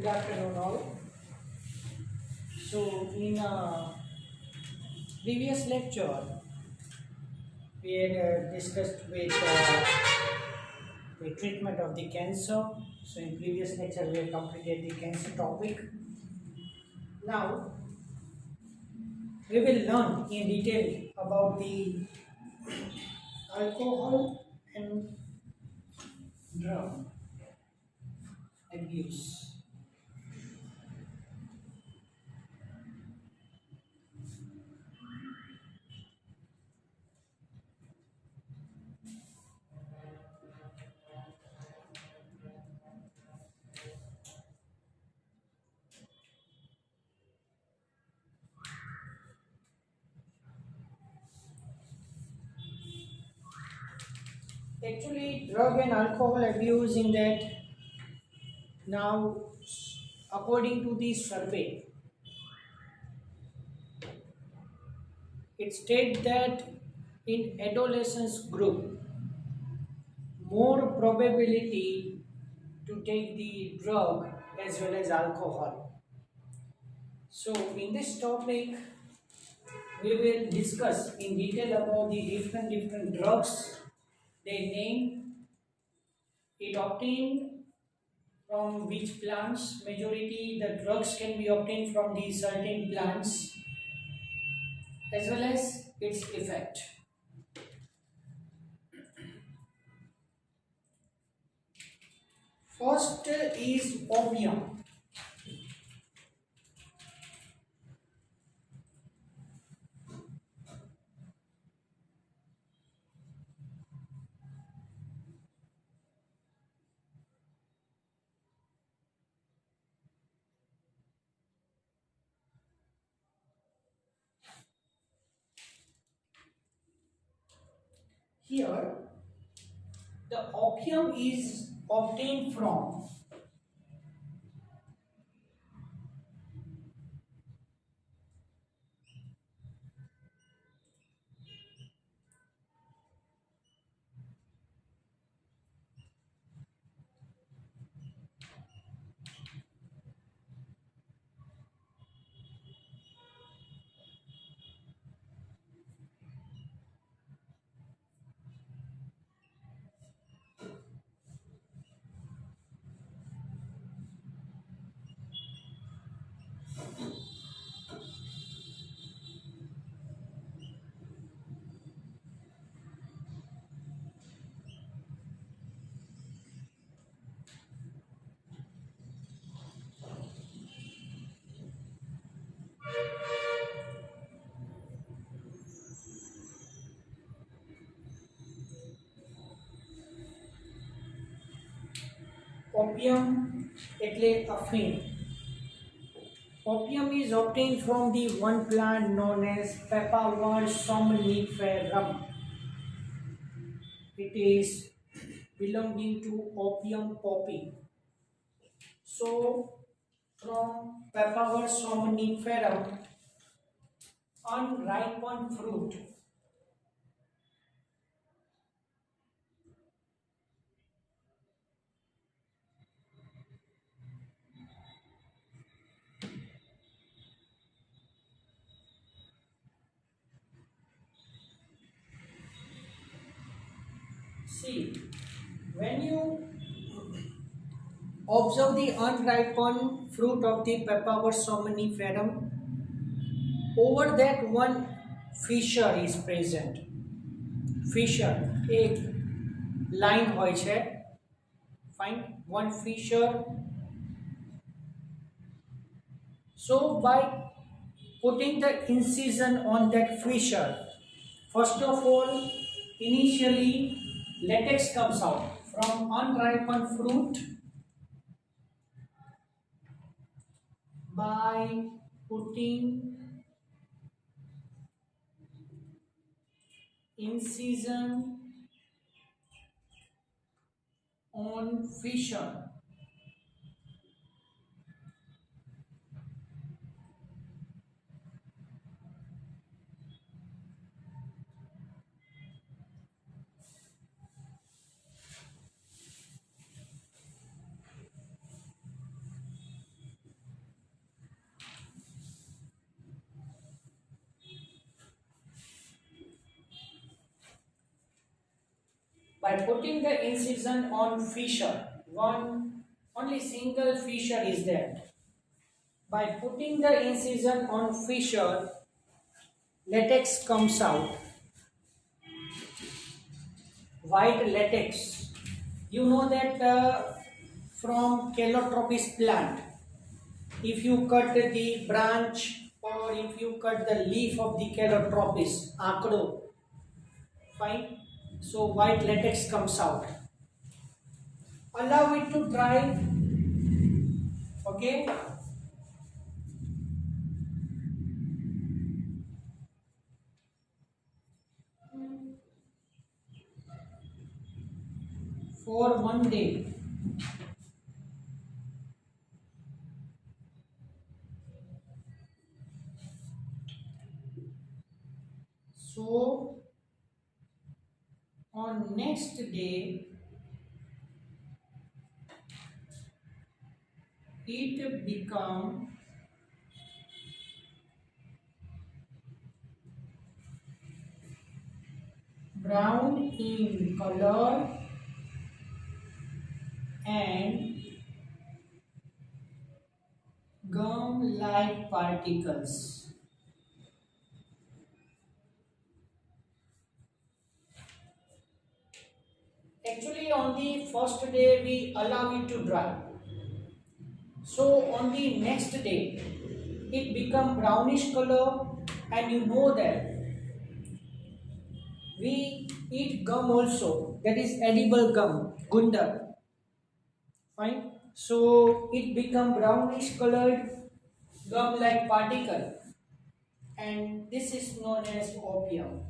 Good afternoon, all. So, in a previous lecture, we had discussed with the treatment of the cancer. So, in previous lecture, we have completed the cancer topic. Now, we will learn in detail about the alcohol and drug abuse. Actually, drug and alcohol abuse in that now, according to the survey, it states that in adolescence group, more probability to take the drug as well as alcohol. So in this topic, we will discuss in detail about the different drugs, their name, it obtained from which plants. Majority the drugs can be obtained from the certain plants as well as its effect. First is opium. Here, the opium is obtained from opium એટલે અફીણ. Opium is obtained from the one plant known as Papaver somniferum. It is belonging to opium poppy. So, from Papaver somniferum, unripened fruit see, when you observe the unripened fruit of the Papaver somniferum, over that one fissure is present. Fissure એક line હોય છે. Find one fissure. So by putting the incision on that fissure, first of all, initially latex comes out from unripened fruit. By putting incision on fissure, By putting the incision on fissure, one only single fissure is there. By putting the incision on fissure, latex comes out, white latex. You know that from calotropis plant, if you cut the branch or if you cut the leaf of the calotropis, akro, fine. So white latex comes out. Allow it to dry. Okay. For 1 day. So on next day, it become brown in color and gum like particles. Actually, on the first day we allow it to dry. So on the next day, it become brownish color, and you know that we eat gum also. That is edible gum, gunda. Fine. So it become brownish colored gum like particle, and this is known as opium.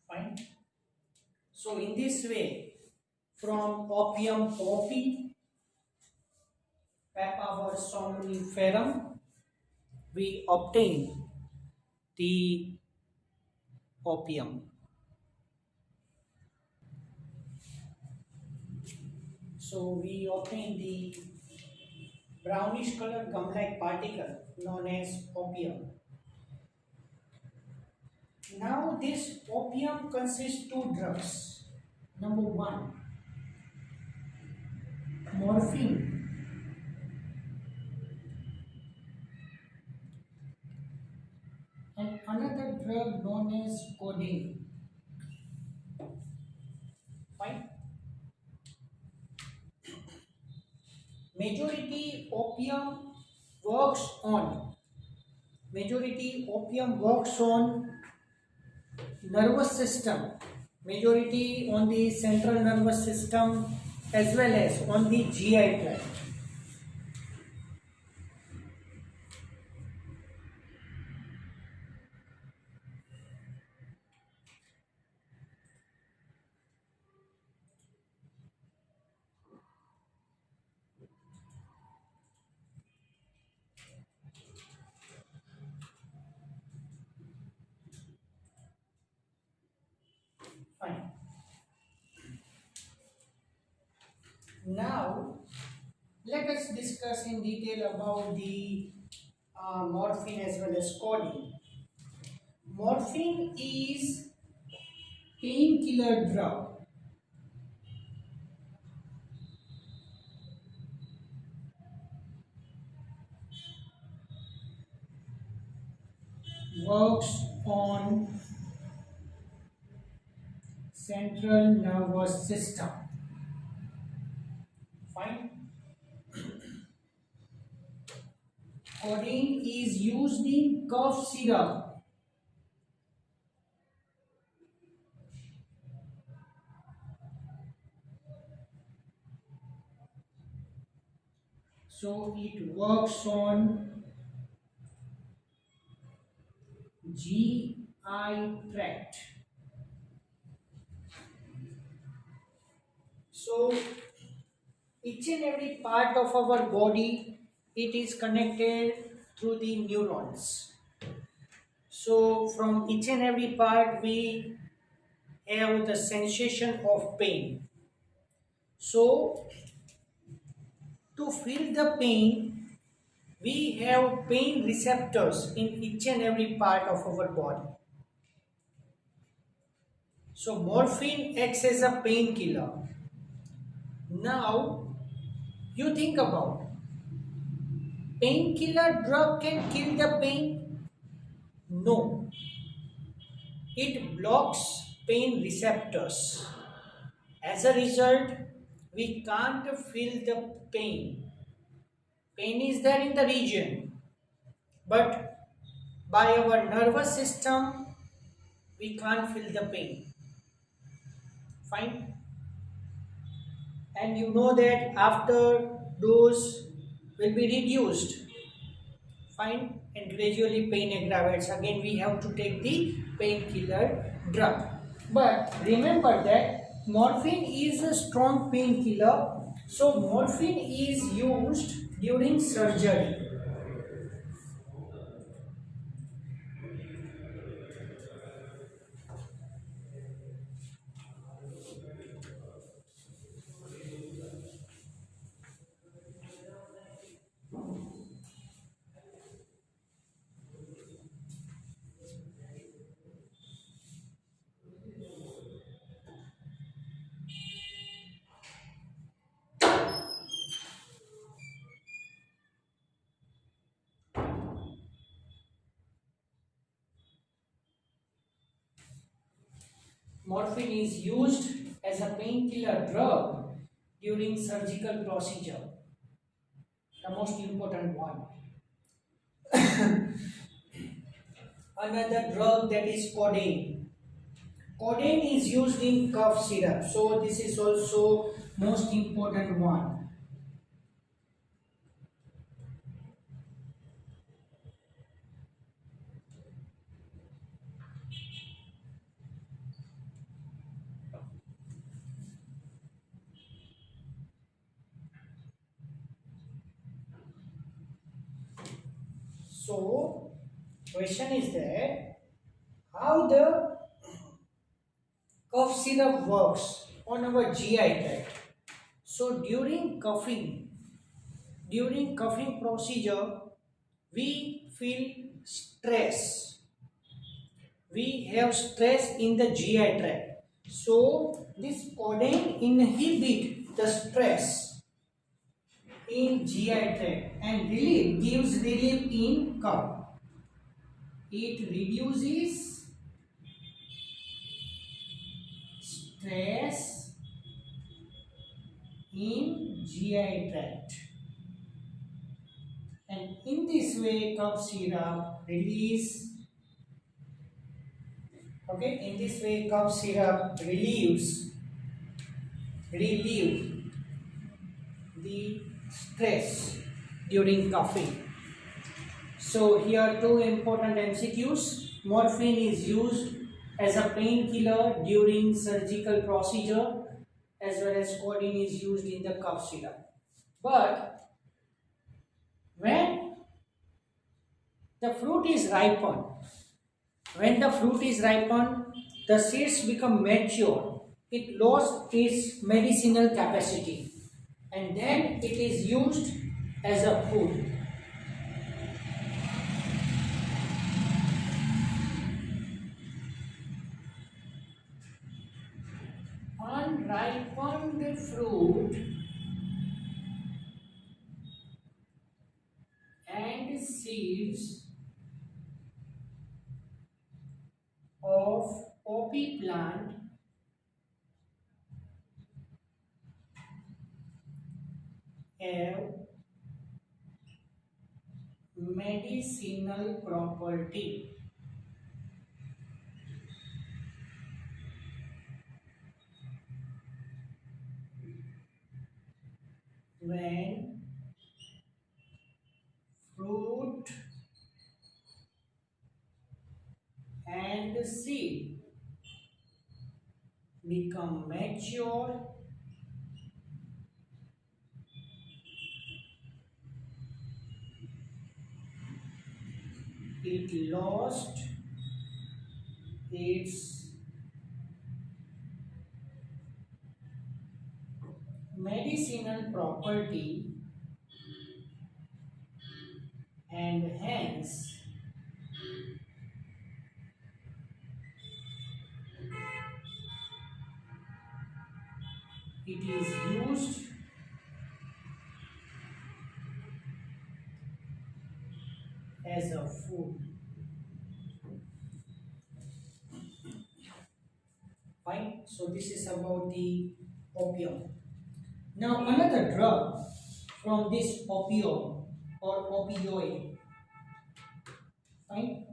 Fine. So in this way, from opium poppy, Papaver somniferum, we obtain the opium. So we obtain the brownish color gum-like particle known as opium. Now this opium consists two drugs. Number one, morphine, and another drug known as codeine. Fine. Majority opium works on nervous system, majority on the central nervous system as well as on the GI tract. Fine. Now let us discuss in detail about the morphine as well as codeine. Morphine is painkiller drug. Works on central nervous system. Fine. Codeine is used in cough syrup. So it works on GI tract. So each and every part of our body it is connected through the neurons. So from each and every part we have the sensation of pain. So to feel the pain, we have pain receptors in each and every part of our body. So morphine acts as a painkiller. Now you think about, painkiller drug can kill the pain? No, it blocks pain receptors. As a result, we can't feel the pain. Pain is there in the region, but by our nervous system, we can't feel the pain. Fine. And you know that after dose will be reduced. Fine. And gradually pain aggravates. Again, we have to take the painkiller drug. But remember that morphine is a strong painkiller. So morphine is used during surgery. Morphine is used as a painkiller drug during surgical procedure. The most important one. Another drug, that is codeine. Codeine is used in cough syrup. So this is also most important one. So question is that how the cough syrup works on our GI tract. So during coughing procedure, we feel stress. We have stress in the GI tract. So this codeine inhibit the stress in GI tract and gives relief in cough. It reduces stress in GI tract, and in this way cough syrup release. Okay, in this way cough syrup relieve the stress during coughing. So here two important MCQs. Morphine is used as a painkiller during surgical procedure, as well as codeine is used in the cough syrup. But when the fruit is ripened, the seeds become mature. It lost its medicinal capacity, and then it is used as a food. Unripened fruit and seeds of poppy plant have medicinal property. When fruit and seed become mature, it lost its medicinal property and hence it is used as a food. Fine. So this is about the opium. Now another drug from this opium or opioid. Fine.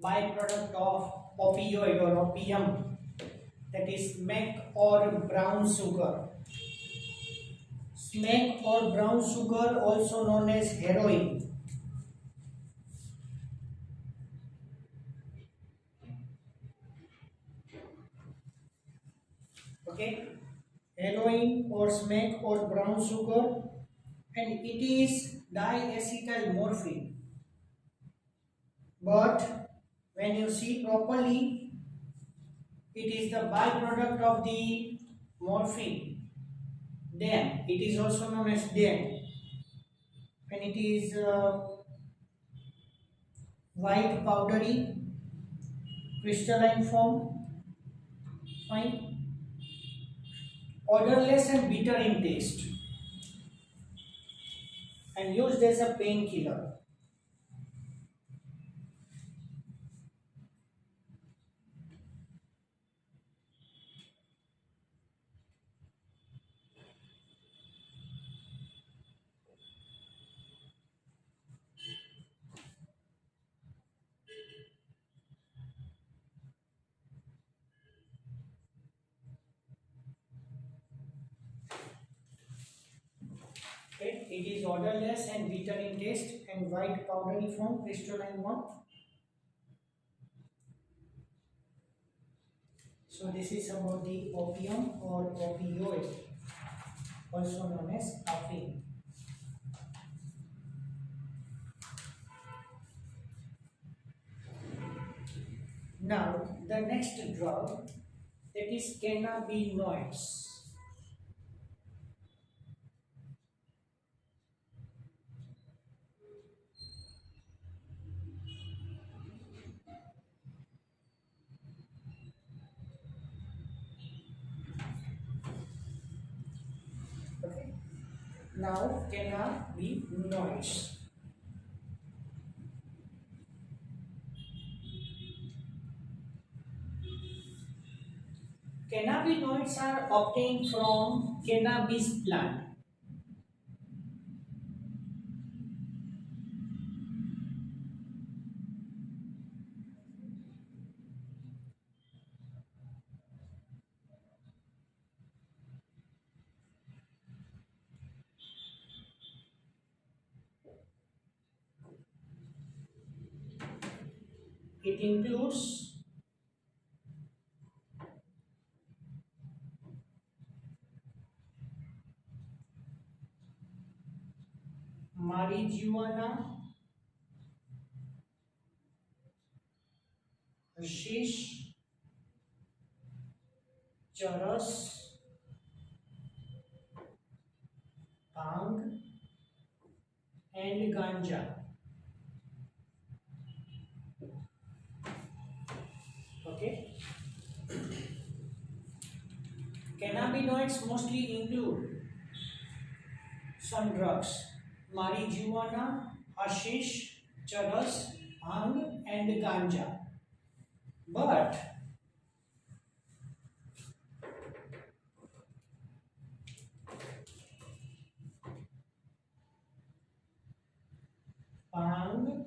Byproduct of opioid or opium, that is smack or brown sugar. Smack or brown sugar, also known as heroin. Okay, heroin or smack or brown sugar, and it is diacetyl morphine. But when you see properly, it is the byproduct of the morphine. Then it is also known as then, and it is white powdery crystalline form. Fine. Odorless and bitter in taste, and used as a painkiller. Okay. It is odorless and bitter in taste and white powdery form, crystalline one. So this is about the opium or opioid, also known as caffeine. Now the next drug, that is cannabinoids. Okay. Now cannabinoids. Cannabinoids are obtained from cannabis plant. It includes marijuana, hashish, charas, bhang, and ganja. Okay. Cannabinoids mostly include some drugs: marijuana, hashish, charas, bhang, and ganja. But bhang,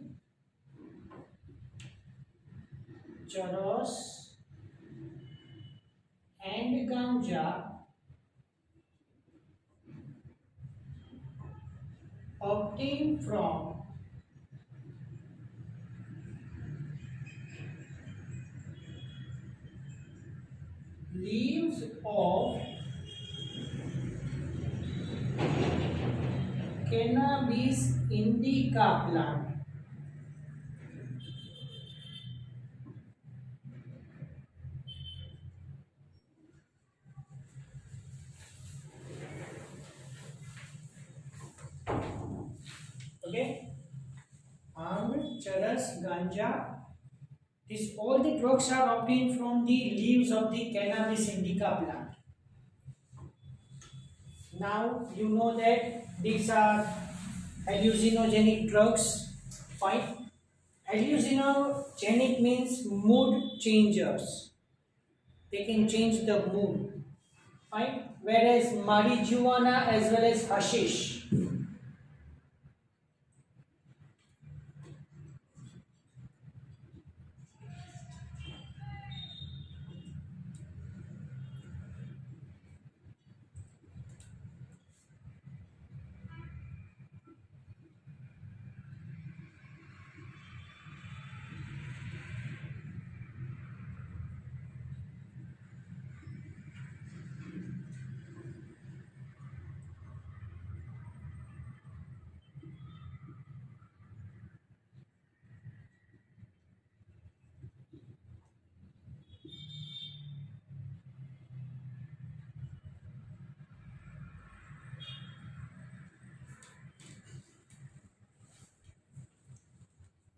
charas, and ganja obtained from leaves of cannabis indica plant. Okay, bhang, charas, ganja. This all the drugs are obtained from the leaves of the cannabis indica plant. Now you know that these are hallucinogenic drugs. Fine. Hallucinogenic means mood changers. They can change the mood. Fine. Whereas marijuana as well as hashish.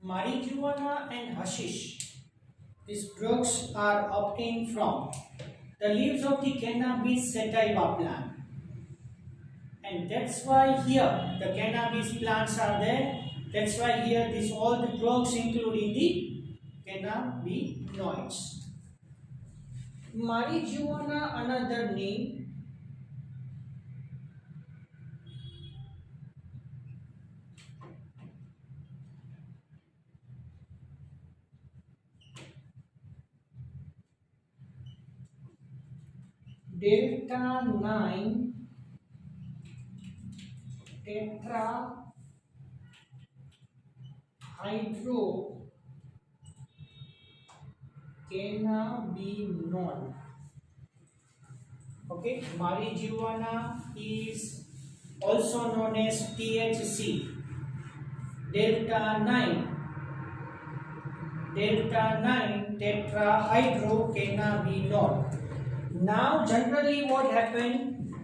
Marijuana and hashish. These drugs are obtained from the leaves of the cannabis sativa plant. And that's why here the cannabis plants are there. That's why here this all the drugs including the cannabinoids. Marijuana, another name, delta 9 tetrahydrocannabinol. Okay, marijuana is also known as THC. Delta 9 tetrahydrocannabinol. Now generally what happened,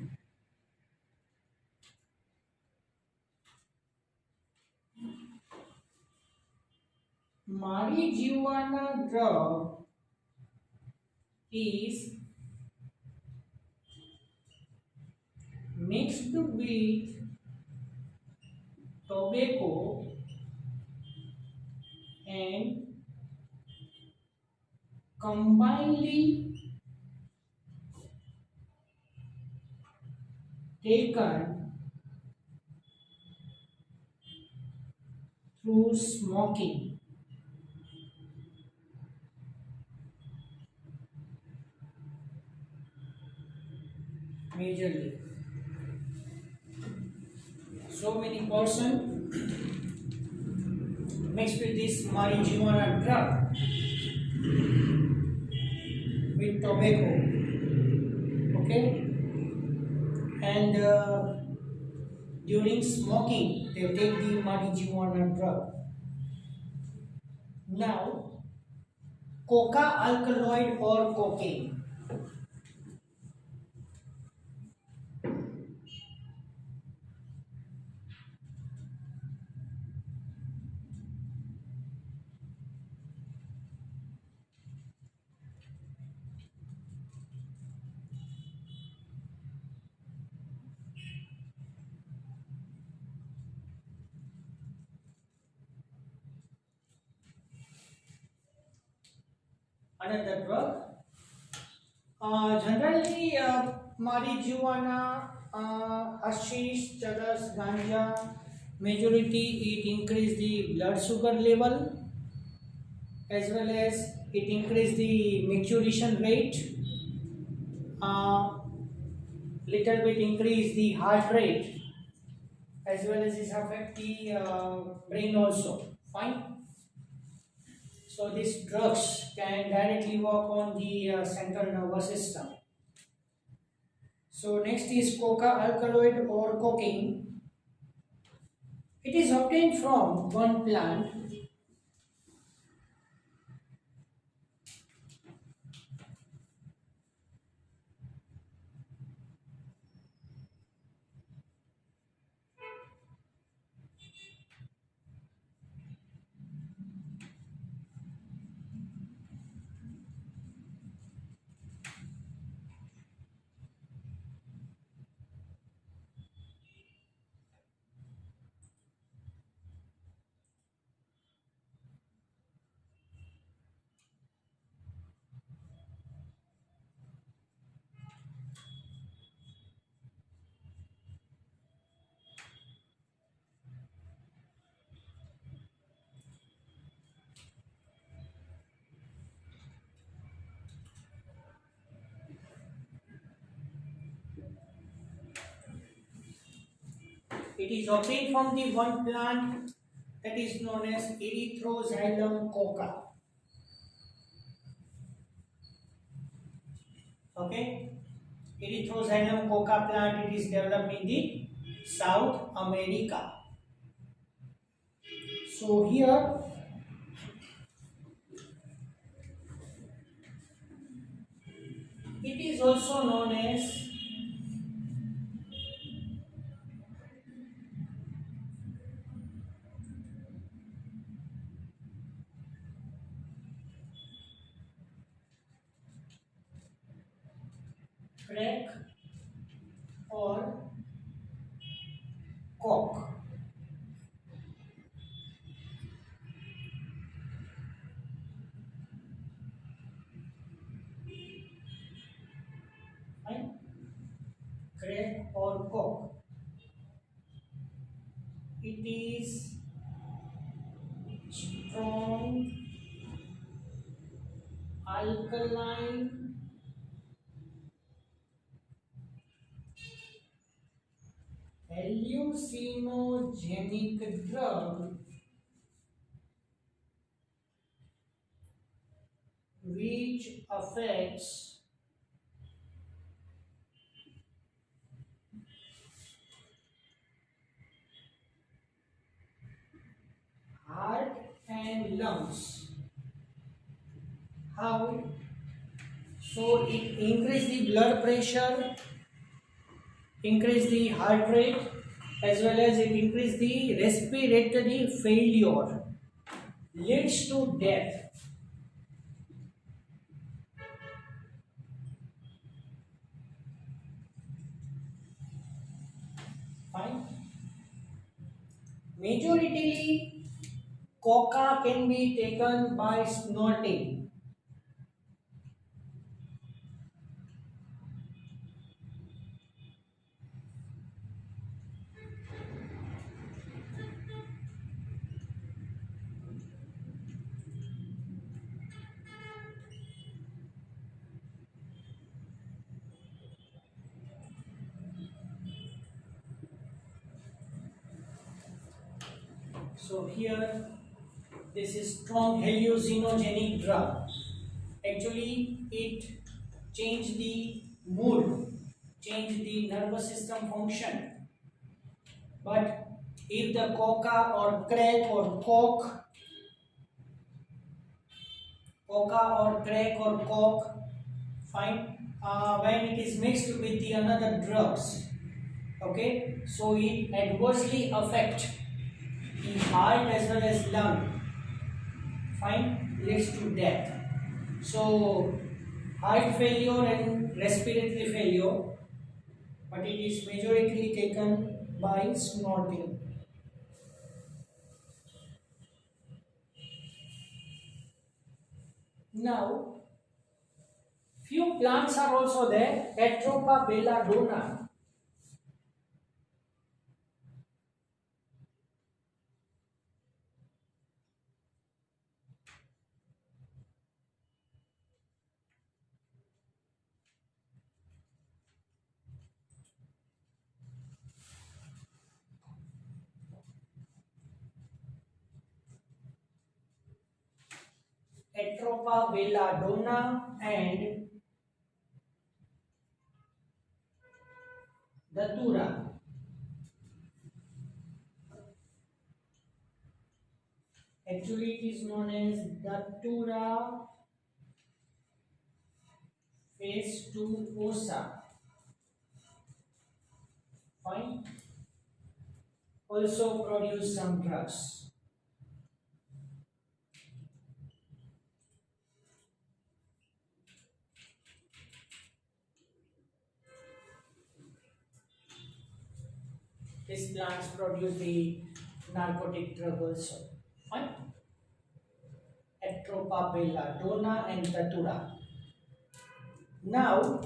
marijuana drug is mixed with tobacco and combinedly taken through smoking majorly. So many person mixed with this marijuana drug with tobacco, okay, and during smoking they take the marijuana drug. Now, coca alkaloid or cocaine. Another drug. Generally, marijuana, hashish, charas, ganja, majority it increase the blood sugar level as well as it increase the maturation rate. Little bit increase the heart rate as well as it affect the brain also. Fine. So these drugs can directly work on the central nervous system. So next is coca alkaloid or cocaine. It is obtained from one plant. It is obtained from the one plant that is known as erythroxylum coca. Okay, erythroxylum coca plant. It is developed in the South America. So here it is also known as crack or coke. Fine. Crack or coke. It is strong alkaline hallucinogenic drug which affects heart and lungs. How? So it increase the blood pressure, increase the heart rate, as well as it increase the respiratory failure, leads to death. Fine. Majority coca can be taken by snorting. So here this is strong hallucinogenic drug. Actually, it change the mood, change the nervous system function. But if the crack or coke, fine, when it is mixed with the another drugs, okay, so it adversely affect the heart as well as lung, fine, leads to death. So heart failure and respiratory failure, but it is majorly taken by snorting. Now, few plants are also there. Atropa belladonna. Atropa belladonna and datura. Actually, it is known as datura fastuosa. Fine. Also produce some drugs. These plants produce the narcotic drug also. Fine. Atropa belladonna and datura. Now,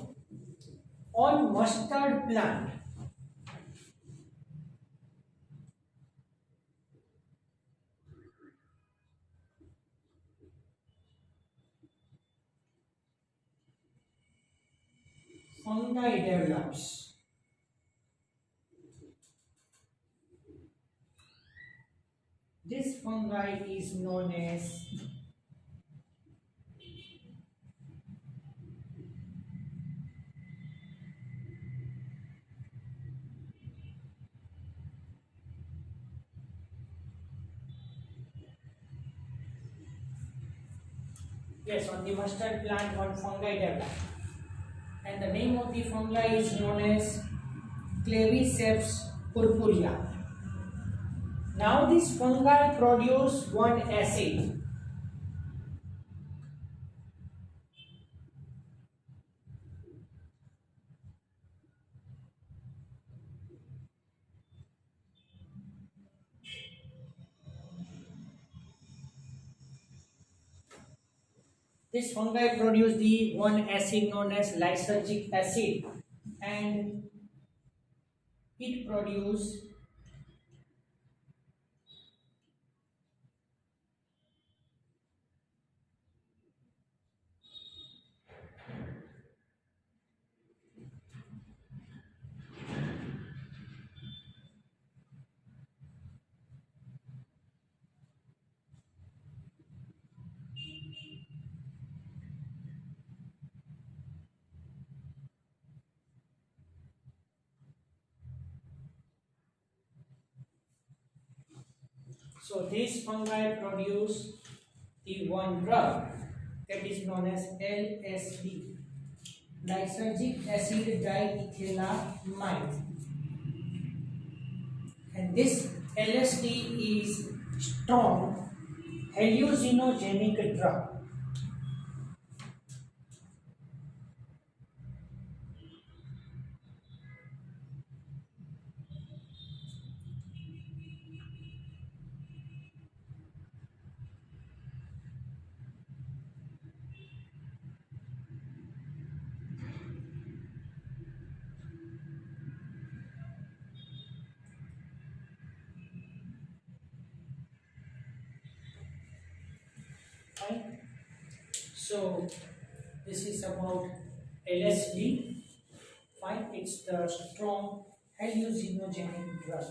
on mustard plant, fungi develops. This fungi is known as yes, on the mustard plant one fungi develop. And the name of the fungi is known as Claviceps purpurea. Now this fungi produce one acid. This fungi produce the one acid known as lysergic acid, and it produce so this fungi produce the one drug that is known as LSD, lysergic acid diethylamide, and this LSD is strong hallucinogenic drug. Fine. So this is about LSD. Fine, it's the strong hallucinogenic drug.